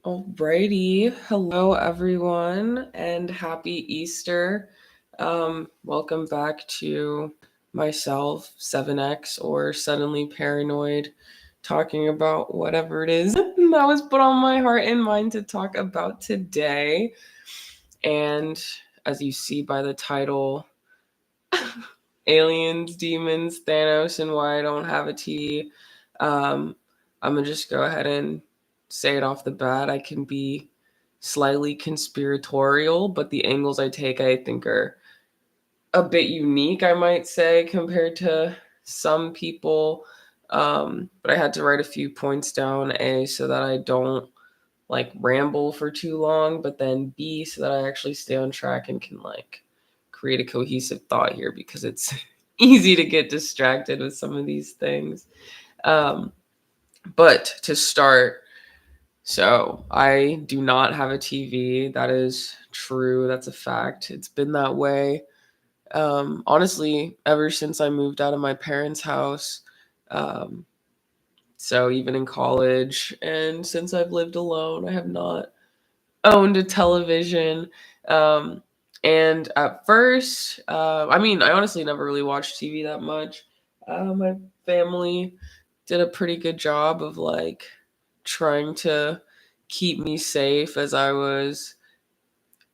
Alrighty. Hello, everyone, and happy Easter. Welcome back to myself, 7X, or Suddenly Paranoid, talking about whatever it is that was put on my heart and mind to talk about today. And as you see by the title, aliens, demons, Thanos, and why I don't have a TV. Um, I'm gonna just go ahead and say it off the bat. I can be slightly conspiratorial, but the angles I take, I think, are a bit unique, I might say, compared to some people. But I had to write a few points down, A, so that I don't like ramble for too long, but then B, so that I actually stay on track and can like create a cohesive thought here because it's easy to get distracted with some of these things. Um, but to start, so I do not have a TV. That is true. That's a fact. It's been that way. Honestly, ever since I moved out of my parents' house. Um, so even in college and since I've lived alone, I have not owned a television. Um, and at first, I honestly never really watched TV that much. My family did a pretty good job of like trying to keep me safe as I was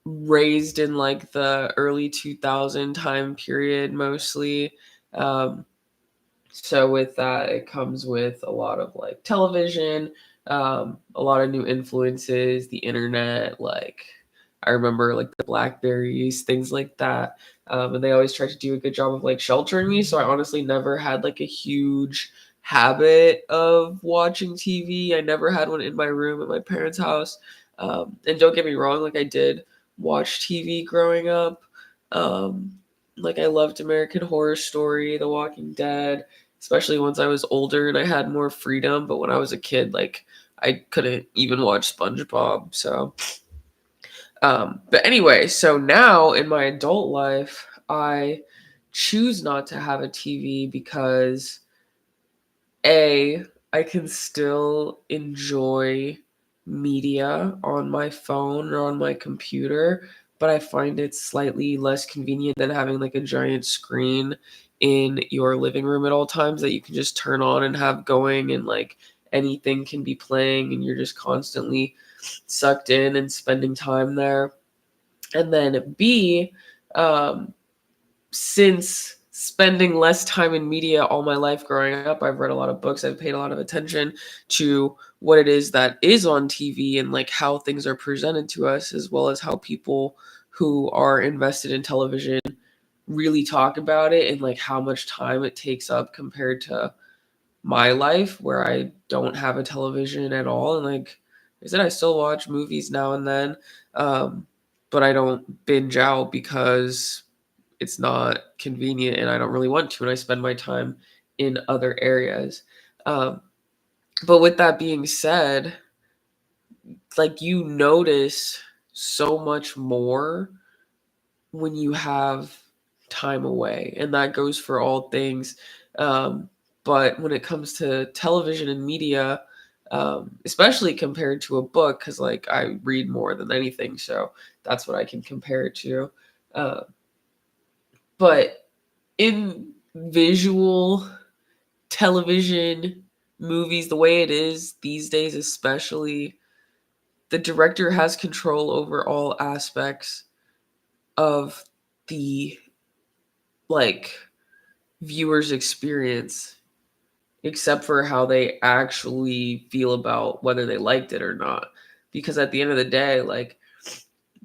raised in like the early 2000 time period mostly. Um, so with that, it comes with a lot of like television, a lot of new influences, the internet. Like I remember like the Blackberries, things like that. And they always tried to do a good job of like sheltering me. So I honestly never had like a huge habit of watching TV. I never had one in my room at my parents' house. And don't get me wrong, like I did watch TV growing up. Um, like I loved American Horror Story, The Walking Dead, especially once I was older and I had more freedom. But when I was a kid, like I couldn't even watch SpongeBob. But anyway, so now in my adult life, I choose not to have a TV because A, I can still enjoy media on my phone or on my computer, but I find it slightly less convenient than having like a giant screen in your living room at all times that you can just turn on and have going and like anything can be playing and you're just constantly sucked in and spending time there. And then B, um, since spending less time in media all my life growing up, I've read a lot of books, I've paid a lot of attention to what it is that is on TV and like how things are presented to us, as well as how people who are invested in television really talk about it and like how much time it takes up compared to my life where I don't have a television at all. And like I said, I still watch movies now and then, um, but I don't binge out because it's not convenient and I don't really want to, and I spend my time in other areas. Um, but with that being said, like you notice so much more when you have time away, and that goes for all things. Um, but when it comes to television and media, especially compared to a book, because like I read more than anything, so that's what I can compare it to. Uh, but in visual television movies, the way it is these days, especially, the director has control over all aspects of the like viewer's experience, except for how they actually feel about whether they liked it or not. Because at the end of the day, like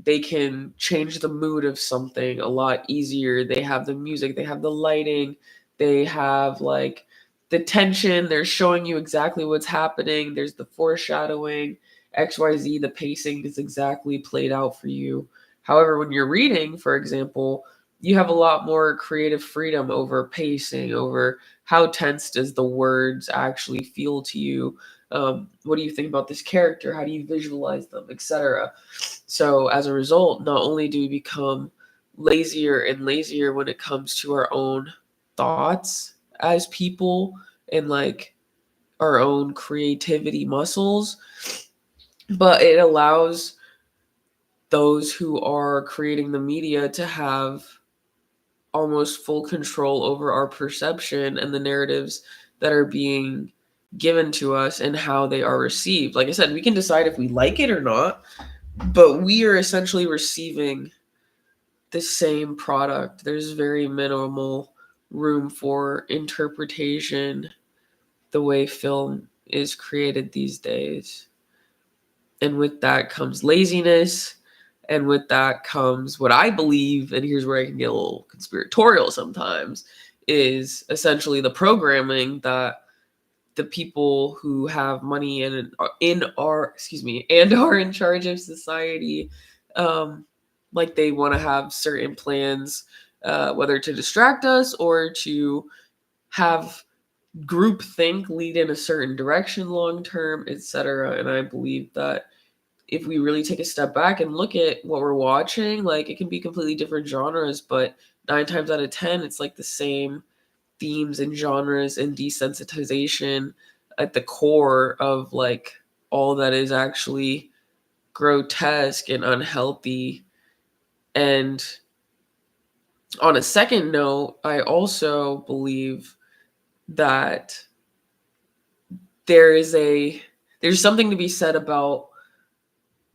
they can change the mood of something a lot easier. They have the music, they have the lighting, they have like the tension, they're showing you exactly what's happening, there's the foreshadowing, XYZ, the pacing is exactly played out for you. However, when you're reading, for example, you have a lot more creative freedom over pacing, over how tense does the words actually feel to you. What do you think about this character? How do you visualize them, etc.? So as a result, not only do we become lazier and lazier when it comes to our own thoughts as people and like our own creativity muscles, but it allows those who are creating the media to have almost full control over our perception and the narratives that are being given to us and how they are received. Like I said, we can decide if we like it or not, but we are essentially receiving the same product. There's very minimal room for interpretation the way film is created these days. And with that comes laziness. And with that comes what I believe, and here's where I can get a little conspiratorial sometimes, is essentially the programming that the people who have money and in our and are in charge of society, um, like they want to have certain plans, whether to distract us or to have group think lead in a certain direction long term, etc. And I believe that if we really take a step back and look at what we're watching, like it can be completely different genres, but 9 times out of 10, it's like the same themes and genres and desensitization at the core of like all that is actually grotesque and unhealthy. And on a second note, I also believe that there is a there's something to be said about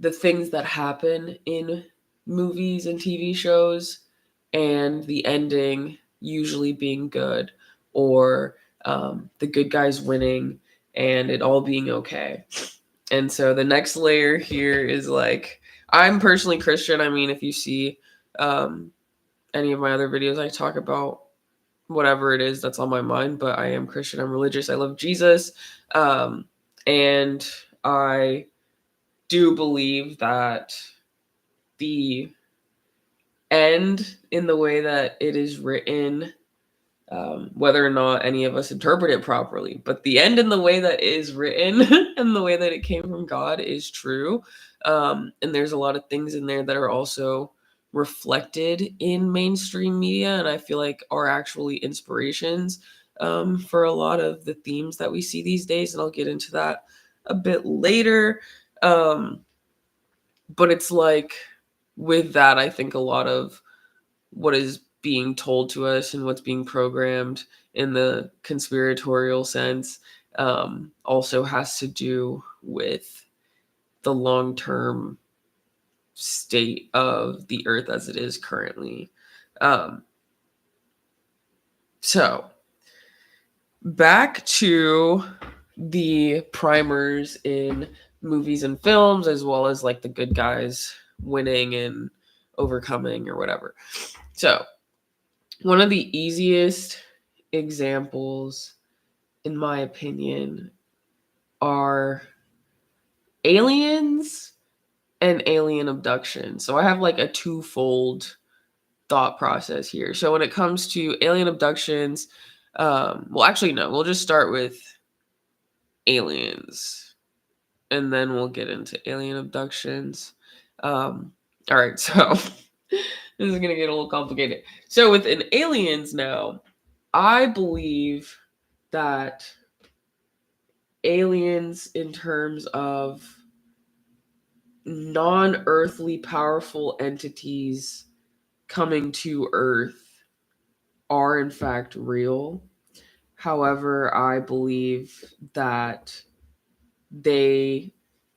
the things that happen in movies and TV shows and the ending usually being good, or the good guys winning and it all being okay. And so the next layer here is like, I'm personally Christian. I mean, if you see um, any of my other videos, I talk about whatever it is that's on my mind, but I am Christian. I'm religious. I love Jesus. Um, and I do believe that the end in the way that it is written, whether or not any of us interpret it properly, but the end in the way that it is written and the way that it came from God is true. And there's a lot of things in there that are also reflected in mainstream media, and I feel like are actually inspirations for a lot of the themes that we see these days. And I'll get into that a bit later. Um, but it's like, with that, I think a lot of what is being told to us and what's being programmed in the conspiratorial sense also has to do with the long term state of the earth as it is currently. Um, so, back to the primers in movies and films, as well as like the good guys winning and overcoming or whatever. So, one of the easiest examples, in my opinion, are aliens and alien abduction. So I have like a twofold thought process here. So when it comes to alien abductions, well, actually, no, we'll just start with aliens and then we'll get into alien abductions. All right, so this is going to get a little complicated. So within aliens now, I believe that aliens, in terms of non earthly powerful entities coming to Earth, are in fact real. However, I believe that they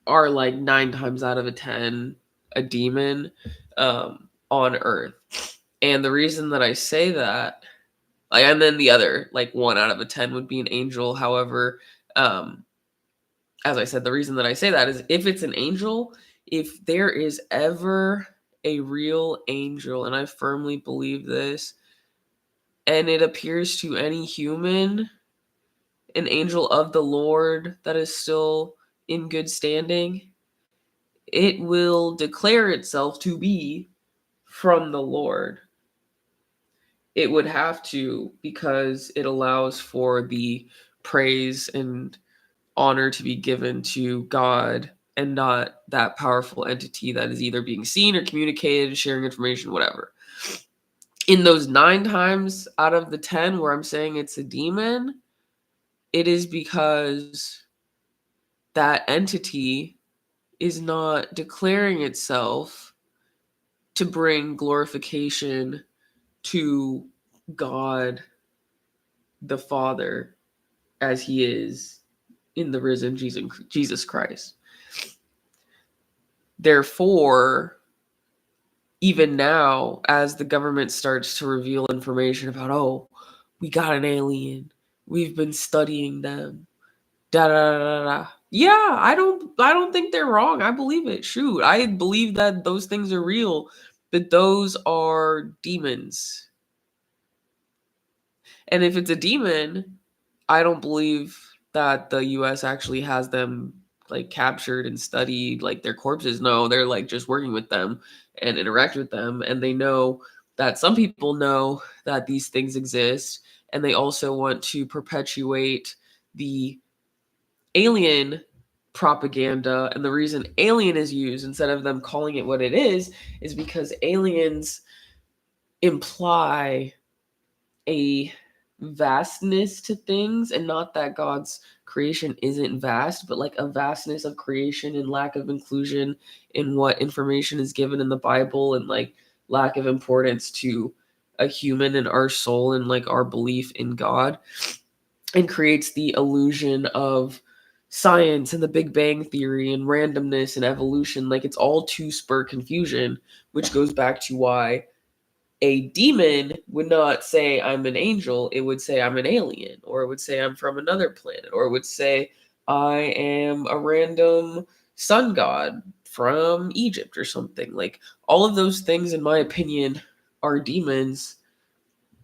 are like 9 times out of a 10 a demon on Earth. And the reason that I say that, like, and then the other, like 1 out of a 10 would be an angel. However, um, as I said, the reason that I say that is if it's an angel, if there is ever a real angel, and I firmly believe this, and it appears to any human, an angel of the Lord that is still in good standing, it will declare itself to be from the Lord. It would have to, because it allows for the praise and honor to be given to God and not that powerful entity that is either being seen or communicated, sharing information, whatever. In those 9 times out of the 10 where I'm saying it's a demon, it is because that entity is not declaring itself to bring glorification to God the Father as he is in the risen Jesus Christ. Therefore, even now, as the government starts to reveal information about, oh, we got an alien, we've been studying them, da da da da. Yeah, I don't think they're wrong. I believe it. Shoot, I believe that those things are real, but those are demons. And if it's a demon, I don't believe that the US actually has them like captured and studied like their corpses. No, they're like just working with them and interact with them, and they know that some people know that these things exist, and they also want to perpetuate the alien propaganda. And the reason alien is used instead of them calling it what it is because aliens imply a vastness to things, and not that God's creation isn't vast, but like a vastness of creation and lack of inclusion in what information is given in the Bible, and like lack of importance to a human and our soul and like our belief in God, and creates the illusion of science and the Big Bang Theory and randomness and evolution. Like it's all to spur confusion, which goes back to why a demon would not say I'm an angel. It would say I'm an alien, or it would say I'm from another planet, or it would say I am a random sun god from Egypt or something. Like all of those things, in my opinion, are demons.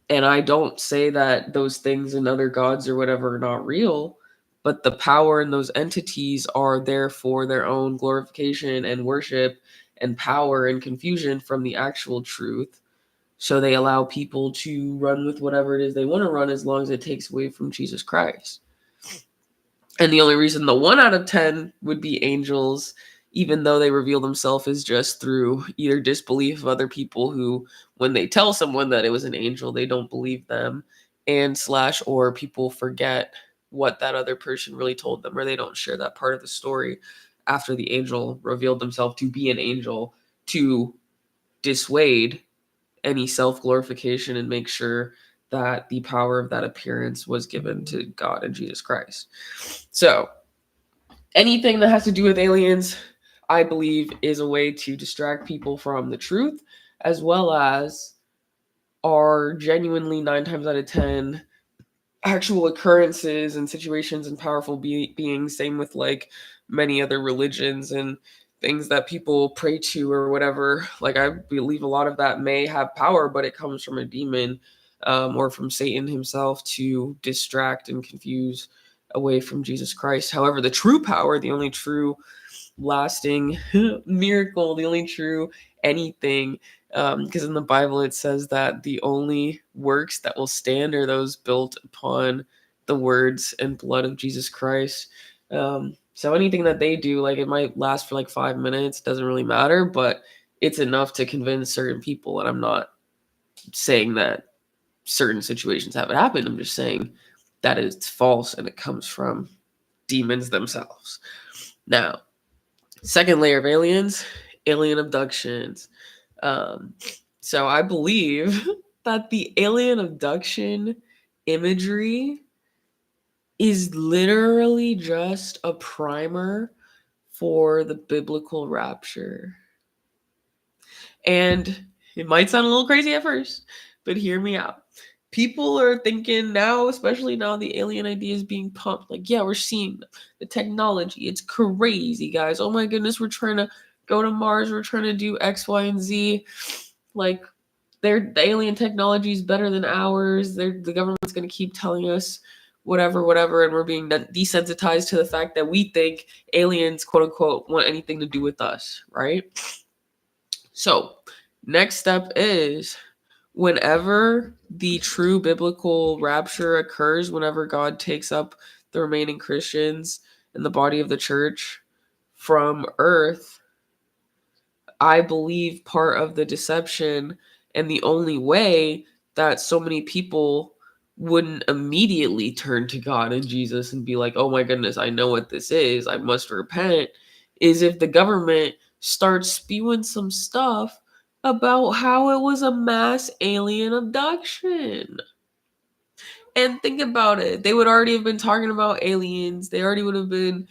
And I don't say that those things and other gods or whatever are not real, but the power in those entities are there for their own glorification and worship and power and confusion from the actual truth. So they allow people to run with whatever it is they want to run, as long as it takes away from Jesus Christ. And the only reason the 1 out of 10 would be angels, even though they reveal themselves, is just through either disbelief of other people who, when they tell someone that it was an angel, they don't believe them, and slash, or people forget what that other person really told them, or they don't share that part of the story after the angel revealed themselves to be an angel, to dissuade any self-glorification and make sure that the power of that appearance was given to God and Jesus Christ. So anything that has to do with aliens, I believe, is a way to distract people from the truth, as well as are genuinely 9 times out of 10 actual occurrences and situations and powerful beings. Same with like many other religions and things that people pray to or whatever. Like I believe a lot of that may have power, but it comes from a demon, or from Satan himself, to distract and confuse away from Jesus Christ. However, the true power, the only true lasting miracle, the only true anything, because in the Bible it says that the only works that will stand are those built upon the words and blood of Jesus Christ. So anything that they do, like it might last for like 5 minutes, doesn't really matter, but it's enough to convince certain people. And I'm not saying that certain situations haven't happened. I'm just saying that it's false and it comes from demons themselves. Now, second layer of aliens, alien abductions. Um, so I believe that the alien abduction imagery is literally just a primer for the biblical rapture. And it might sound a little crazy at first, but hear me out. People are thinking now, especially now the alien idea is being pumped. Like, yeah, we're seeing the technology. It's crazy, guys. Oh my goodness, we're trying to go to Mars. We're trying to do X, Y, and Z. Like, the alien technology is better than ours. The government's going to keep telling us whatever, whatever, and we're being desensitized to the fact that we think aliens, quote unquote, want anything to do with us, right? So, next step is whenever the true biblical rapture occurs, whenever God takes up the remaining Christians in the body of the church from earth, I believe part of the deception and the only way that so many people wouldn't immediately turn to God and Jesus and be like, oh my goodness, I know what this is, I must repent, is if the government starts spewing some stuff about how it was a mass alien abduction. And think about it. They would already have been talking about aliens. They already would have been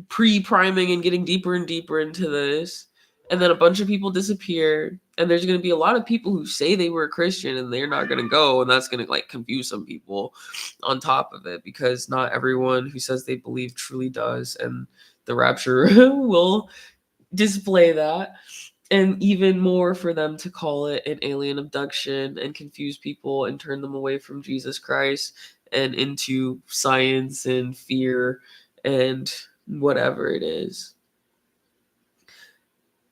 pre-priming and getting deeper and deeper into this. And then a bunch of people disappear. And there's going to be a lot of people who say they were a Christian and they're not going to go. And that's going to like confuse some people on top of it, because not everyone who says they believe truly does. And the rapture will display that. And even more for them to call it an alien abduction and confuse people and turn them away from Jesus Christ and into science and fear and whatever it is.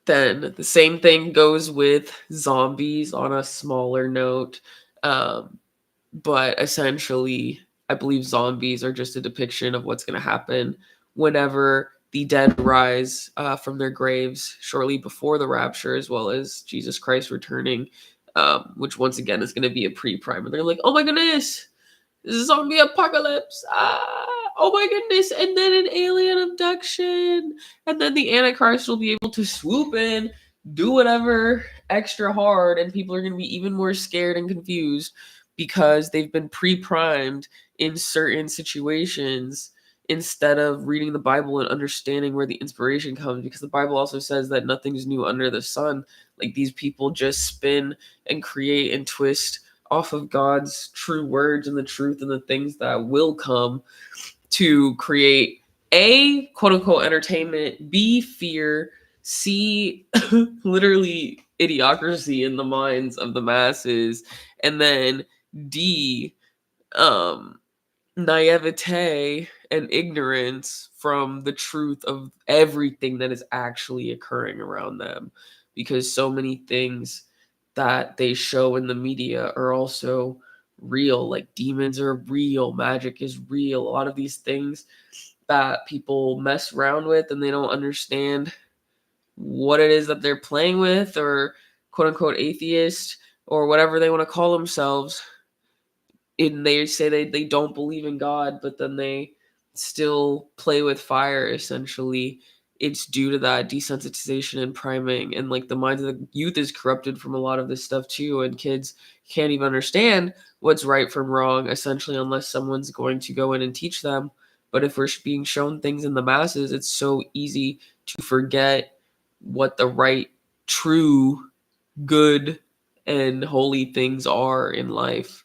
Then the same thing goes with zombies on a smaller note. Um, but essentially, I believe zombies are just a depiction of what's going to happen whenever the dead rise from their graves shortly before the rapture, as well as Jesus Christ returning, which once again is going to be a pre-primer. They're like, oh my goodness, zombie apocalypse. Oh my goodness. And then an alien abduction. And then the Antichrist will be able to swoop in, do whatever extra hard, and people are going to be even more scared and confused because they've been pre-primed in certain situations instead of reading the Bible and understanding where the inspiration comes, because the Bible also says that nothing's new under the sun. Like, these people just spin and create and twist off of God's true words and the truth and the things that will come to create A, quote unquote, entertainment, B, fear, C, literally idiocracy in the minds of the masses, and then D, um, naivete and ignorance from the truth of everything that is actually occurring around them, because so many things that they show in the media are also real. Like, demons are real, magic is real, a lot of these things that people mess around with and they don't understand what it is that they're playing with, or quote unquote atheist or whatever they want to call themselves, and they say they don't believe in God, but then they still play with fire, essentially. It's due to that desensitization and priming. And like, the minds of the youth is corrupted from a lot of this stuff too. And kids can't even understand what's right from wrong, essentially, unless someone's going to go in and teach them. But if we're being shown things in the masses, it's so easy to forget what the right, true, good, and holy things are in life,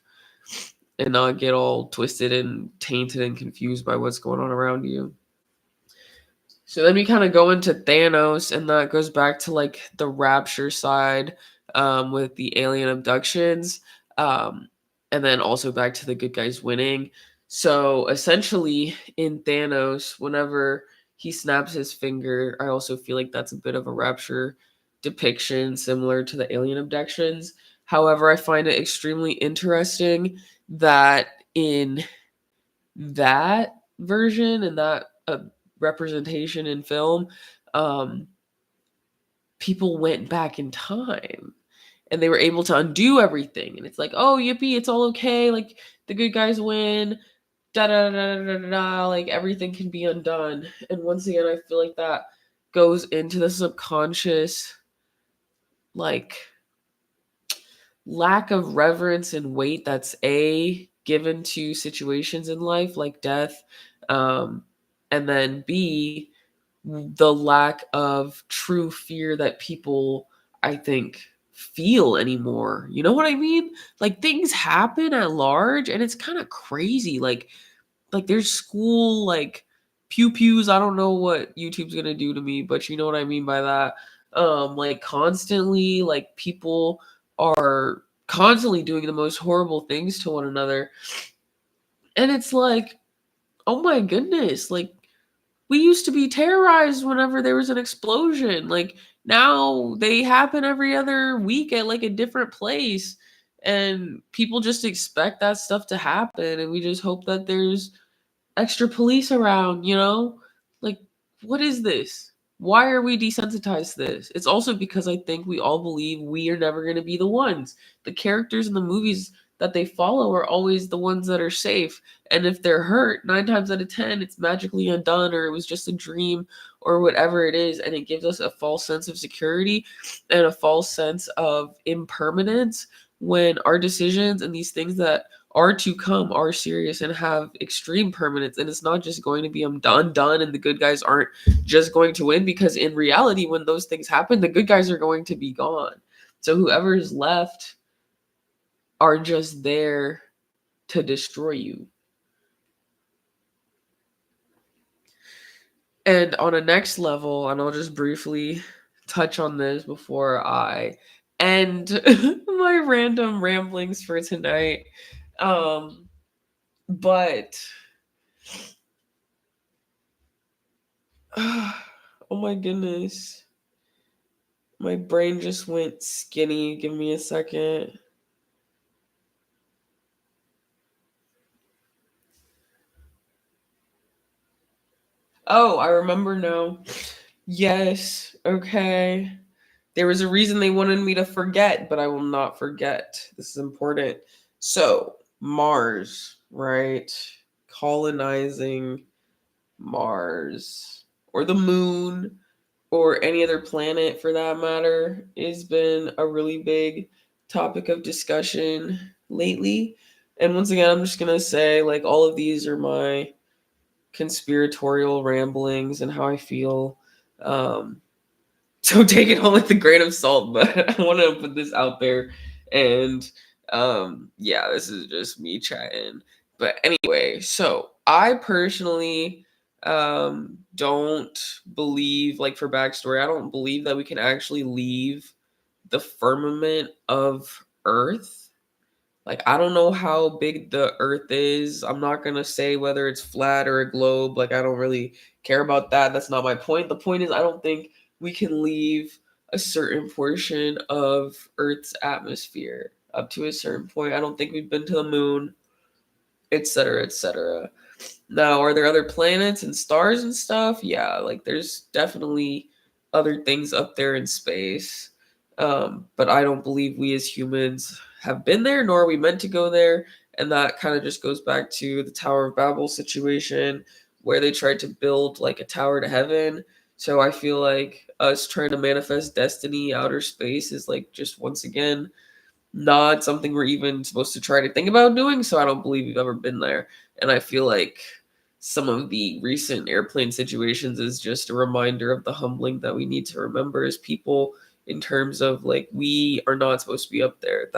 and not get all twisted and tainted and confused by what's going on around you. So then we kind of go into Thanos, and that goes back to like the rapture side, with the alien abductions, um, and then also back to the good guys winning. So essentially, in Thanos, whenever he snaps his finger, I also feel like that's a bit of a rapture depiction, similar to the alien abductions. However, I find it extremely interesting that in that version and that representation in film, um, people went back in time and they were able to undo everything. And it's like, oh, yippee, it's all okay. Like, the good guys win. Da da da da da da. Da, like, everything can be undone. And once again, I feel like that goes into the subconscious, like, lack of reverence and weight that's A, given to situations in life like death, um, and then B, the lack of true fear that people, I think, feel anymore. You know what I mean? Like, things happen at large and it's kind of crazy. Like there's school, like, pew pews. I don't know what YouTube's gonna do to me, but you know what I mean by that. Like, constantly, like, people are constantly doing the most horrible things to one another. And it's like, oh my goodness, like, we used to be terrorized whenever there was an explosion. Like, now they happen every other week at like a different place. And people just expect that stuff to happen. And we just hope that there's extra police around, you know? Like, what is this? Why are we desensitized to this? It's also because I think we all believe we are never going to be the ones. The characters in the movies that they follow are always the ones that are safe. And if they're hurt, 9 times out of 10, it's magically undone, or it was just a dream, or whatever it is. And it gives us a false sense of security and a false sense of impermanence when our decisions and these things that are to come are serious and have extreme permanence. And it's not just going to be undone and the good guys aren't just going to win, because in reality, when those things happen, the good guys are going to be gone. So whoever is left are just there to destroy you. And on a next level, and I'll just briefly touch on this before I end my random ramblings for tonight. Um, but oh my goodness. My brain just went skinny. Give me a second. Oh, I remember now. Yes. Okay. There was a reason they wanted me to forget, but I will not forget. This is important. So, Mars, right? Colonizing Mars or the moon or any other planet for that matter has been a really big topic of discussion lately. And once again, I'm just going to say, like, all of these are my conspiratorial ramblings and how I feel. Um, so take it all with a grain of salt, but I want to put this out there. And yeah, this is just me chatting. But anyway, so I personally don't believe, like, for backstory, I don't believe that we can actually leave the firmament of Earth. Like, I don't know how big the Earth is. I'm not going to say whether it's flat or a globe. Like, I don't really care about that. That's not my point. The point is, I don't think we can leave a certain portion of Earth's atmosphere up to a certain point. I don't think we've been to the moon, etc., etc. Now, are there other planets and stars and stuff? Yeah, like there's definitely other things up there in space. But I don't believe we as humans have been there, nor are we meant to go there. And that kind of just goes back to the Tower of Babel situation where they tried to build like a tower to heaven. So I feel like us trying to manifest destiny outer space is like just once again not something we're even supposed to try to think about doing. So I don't believe we've ever been there. And I feel like some of the recent airplane situations is just a reminder of the humbling that we need to remember as people, in terms of like we are not supposed to be up there.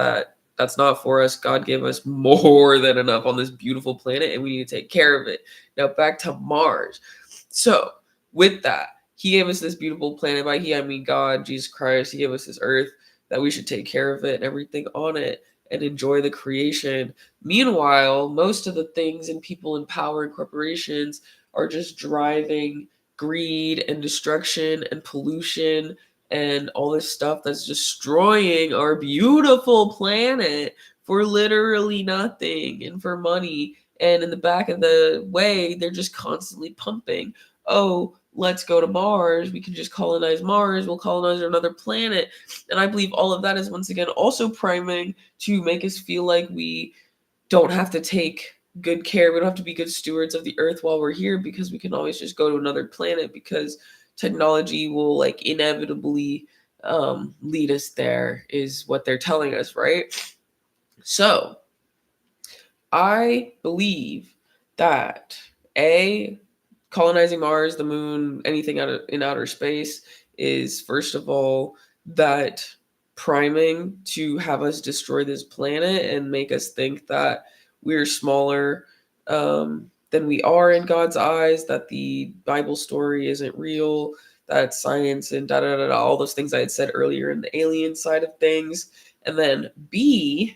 That's not for us. God gave us more than enough on this beautiful planet and we need to take care of it. Now back to Mars. So with that, he gave us this beautiful planet. By he I mean God, Jesus Christ. He gave us this earth that we should take care of it and everything on it and enjoy the creation. Meanwhile, most of the things and people in power and corporations are just driving greed and destruction and pollution and all this stuff that's destroying our beautiful planet for literally nothing and for money. And in the back of the way, they're just constantly pumping. Oh, let's go to Mars. We can just colonize Mars. We'll colonize another planet. And I believe all of that is once again also priming to make us feel like we don't have to take good care. We don't have to be good stewards of the earth while we're here, because we can always just go to another planet, because technology will like inevitably lead us there, is what they're telling us, right? So I believe that a colonizing Mars, the moon, anything in outer space is first of all that priming to have us destroy this planet and make us think that we're smaller than we are in God's eyes, that the Bible story isn't real, that science and da da da da, all those things I had said earlier in the alien side of things. And then B,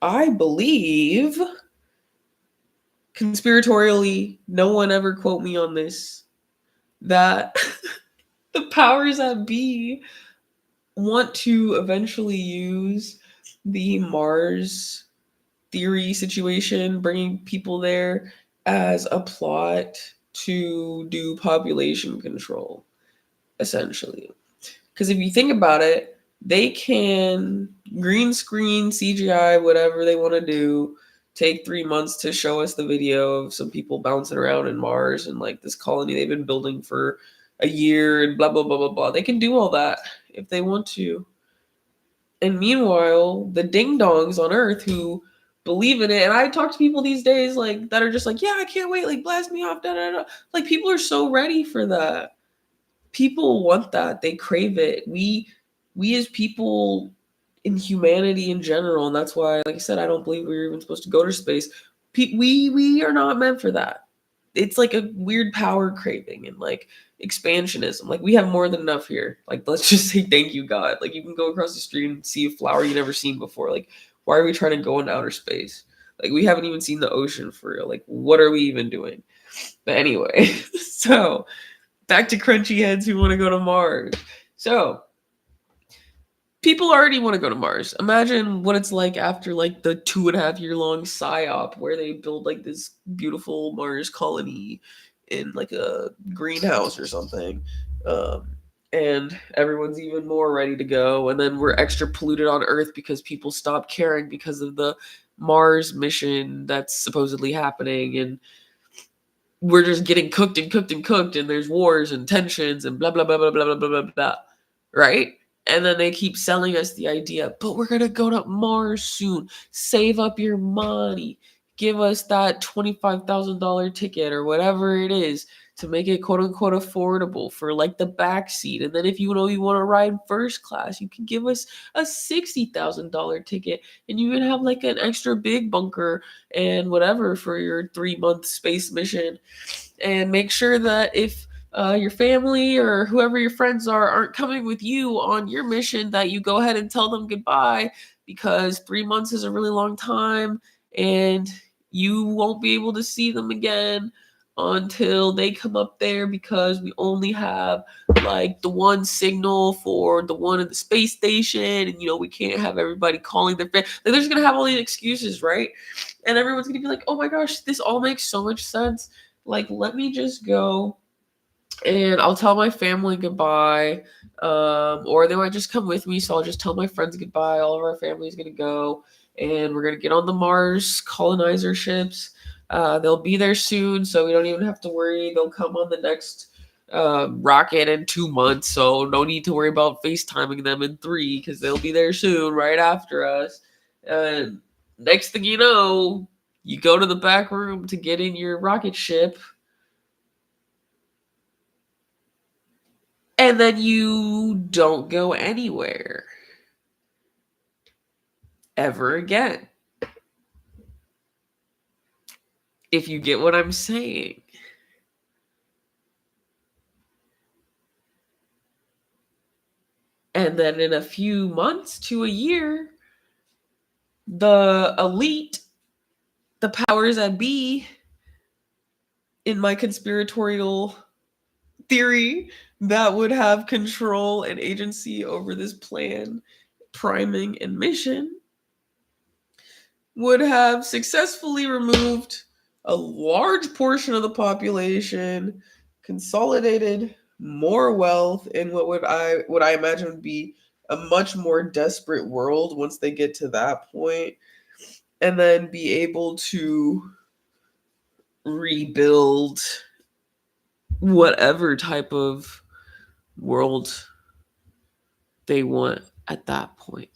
I believe, conspiratorially, no one ever quote me on this, that the powers that be want to eventually use the Mars theory situation, bringing people there, as a plot to do population control, essentially. Because if you think about it, They can green screen, CGI, whatever they want to do, take 3 months to show us the video of some people bouncing around in Mars and like this colony they've been building for a year and blah, blah, blah, blah, blah. They can do all that if they want to. And meanwhile, the ding dongs on Earth who believe in it, and I talk to people these days like that are just like, yeah, I can't wait, like blast me off, da da da. Like people are so ready for that. People want that. They crave it. We as people in humanity in general, and that's why, like I said, I don't believe we were even supposed to go to space. We are not meant for that. It's like a weird power craving and like expansionism. Like we have more than enough here. Like let's just say thank you, God. Like you can go across the street and see a flower you never seen before. Like why are we trying to go into outer space? Like we haven't even seen the ocean for real. Like what are we even doing? But anyway, so back to crunchy heads who want to go to Mars. So people already want to go to Mars. Imagine what it's like after like the 2.5 year long psyop where they build like this beautiful Mars colony in like a greenhouse or something. Um, and everyone's even more ready to go. And then we're extra polluted on Earth because people stop caring because of the Mars mission that's supposedly happening. And we're just getting cooked and cooked and cooked. And there's wars and tensions and blah, blah, blah, blah, blah, blah, blah, blah, blah. Right? And then they keep selling us the idea, but we're going to go to Mars soon. Save up your money. Give us that $25,000 ticket or whatever it is to make it quote unquote affordable for like the back seat. And then if you know you want to ride first class, you can give us a $60,000 ticket and you can have like an extra big bunker and whatever for your 3 month space mission. And make sure that if your family or whoever your friends are aren't coming with you on your mission, that you go ahead and tell them goodbye because 3 months is a really long time and you won't be able to see them again until they come up there because we only have like the one signal for the one at the space station and we can't have everybody calling their friend. Like they're just gonna have all these excuses, right? And everyone's gonna be like, oh my gosh, this all makes so much sense. Like let me just go and I'll tell my family goodbye, or they might just come with me. So I'll just tell my friends goodbye. All of our family's gonna go, and we're gonna get on the Mars colonizer ships. They'll be there soon, so we don't even have to worry. They'll come on the next rocket in 2 months, so no need to worry about FaceTiming them in 3 because they'll be there soon, right after us. And next thing you know, you go to the back room to get in your rocket ship and then you don't go anywhere ever again. If you get what I'm saying. And then in a few months to a year, the elite, the powers that be, in my conspiratorial theory, that would have control and agency over this plan, priming, and mission, would have successfully removed a large portion of the population, consolidated more wealth in what I imagine would be a much more desperate world once they get to that point, and then be able to rebuild whatever type of world they want at that point.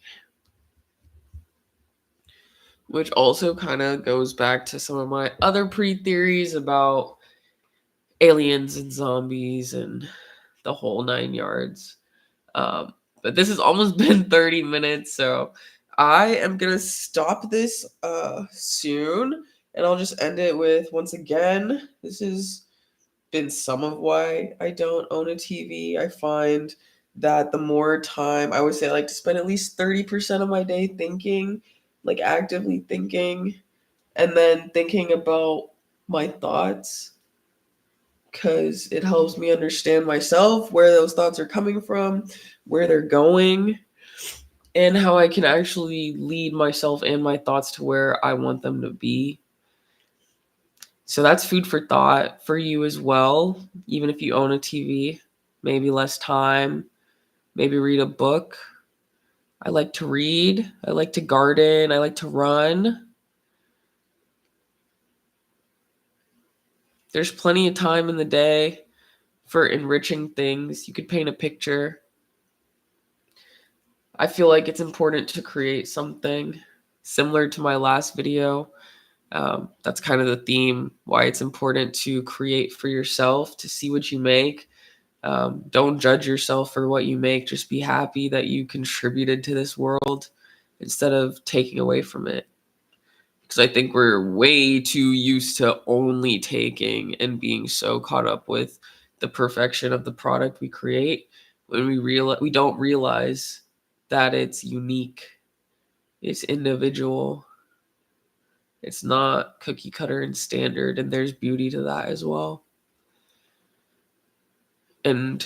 Which also kind of goes back to some of my other pre-theories about aliens and zombies and the whole 9 yards. But this has almost been 30 minutes, so I am gonna stop this soon, and I'll just end it with once again. This has been some of why I don't own a TV. I find that the more time, I would say I like to spend at least 30% of my day thinking, like actively thinking, and then thinking about my thoughts because it helps me understand myself, where those thoughts are coming from, where they're going, and how I can actually lead myself and my thoughts to where I want them to be. So that's food for thought for you as well, even if you own a TV. Maybe less time, maybe read a book, I like to read. I like to garden. I like to run. There's plenty of time in the day for enriching things. You could paint a picture. I feel like it's important to create something similar to my last video. That's kind of the theme, why it's important to create for yourself, to see what you make. Don't judge yourself for what you make. Just be happy that you contributed to this world instead of taking away from it. Because I think we're way too used to only taking and being so caught up with the perfection of the product we create when we don't realize that it's unique, it's individual, it's not cookie cutter and standard, and there's beauty to that as well. And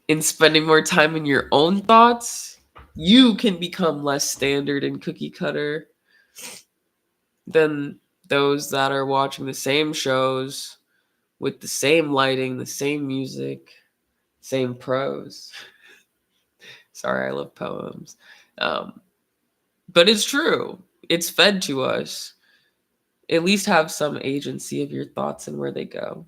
in spending more time in your own thoughts, you can become less standard and cookie cutter than those that are watching the same shows with the same lighting, the same music, same prose. Sorry, I love poems. Um, but it's true. It's fed to us. At least have some agency of your thoughts and where they go.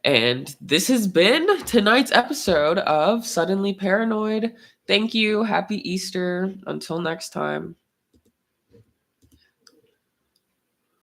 And this has been tonight's episode of Suddenly Paranoid. Thank you. Happy Easter. Until next time.